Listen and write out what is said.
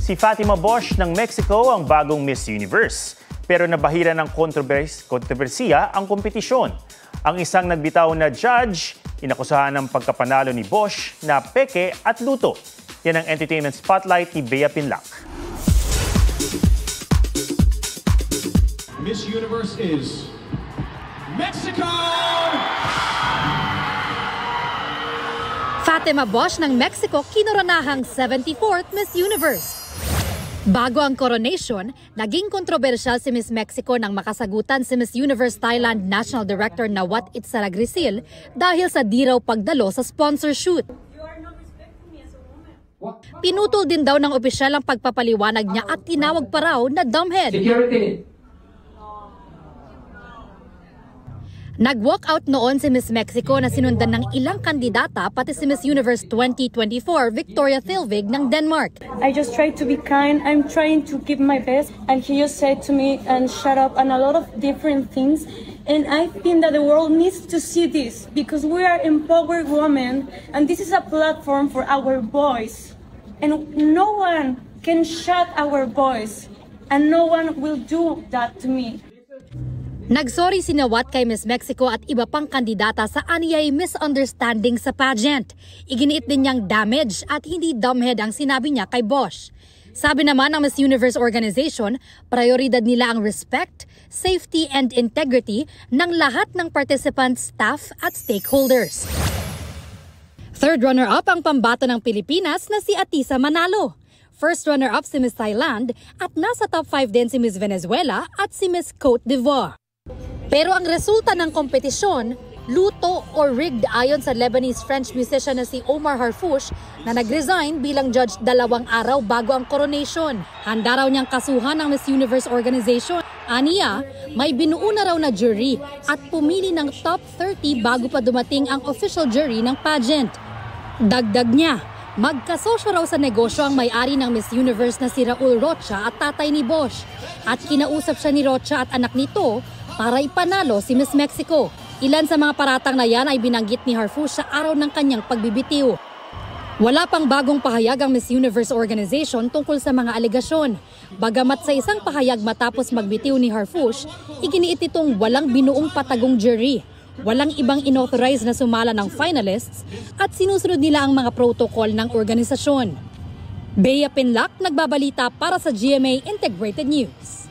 Si Fatima Bosch ng Mexico ang bagong Miss Universe. Pero nabahira ng kontrobersiya ang kompetisyon. Ang isang nagbitaw na judge, inakusahan ng pagkapanalo ni Bosch na peke at luto. Yan ang entertainment spotlight ni Bea Pinlac. Miss Universe is Mexico! Fatima Bosch ng Mexico kinoronahang 74th Miss Universe. Bago ang coronation, naging kontrobersyal si Miss Mexico nang makasagutan si Miss Universe Thailand National Director Nawat Itzaragrisil dahil sa di raw pagdalo sa sponsor shoot. Pinutol din daw ng opisyal ang pagpapaliwanag niya at tinawag pa raw na dumbhead. Security. Nag-walk out noon si Miss Mexico na sinundan ng ilang kandidata pati si Miss Universe 2024 Victoria Thilvig ng Denmark. I just try to be kind. I'm trying to give my best. And he just said to me, and shut up, and a lot of different things. And I think that the world needs to see this because we are empowered women and this is a platform for our voice. And no one can shut our voice and no one will do that to me. Nagsorry si Nawat kay Miss Mexico at iba pang kandidata sa anyay misunderstanding sa pageant. Iginiit din niyang damage at hindi dumbhead ang sinabi niya kay Bosch. Sabi naman ng Miss Universe organization, prioridad nila ang respect, safety and integrity ng lahat ng participants, staff at stakeholders. Third runner-up ang pambato ng Pilipinas na si Atisa Manalo. First runner-up si Miss Thailand at nasa top 5 din si Miss Venezuela at si Miss Cote d'Ivoire. Pero ang resulta ng kompetisyon, luto or rigged ayon sa Lebanese-French musician na si Omar Harfouch na nag-resign bilang judge 2 araw bago ang coronation. Handa raw niyang kasuhan ng Miss Universe organization. Aniya, may binuo na raw na jury at pumili ng top 30 bago pa dumating ang official jury ng pageant. Dagdag niya, magkasosyo raw sa negosyo ang may-ari ng Miss Universe na si Raul Rocha at tatay ni Bosch. At kinausap siya ni Rocha at anak nito para ipanalo si Miss Mexico. Ilan sa mga paratang na yan ay binanggit ni Harfouch sa araw ng kanyang pagbibitiw. Wala pang bagong pahayag ang Miss Universe organization tungkol sa mga alegasyon. Bagamat sa isang pahayag matapos magbitiw ni Harfouch, iginiit itong walang binuong patagong jury. Walang ibang inauthorize na sumala ng finalists at sinusunod nila ang mga protocol ng organisasyon. Bea Pinlac, nagbabalita para sa GMA Integrated News.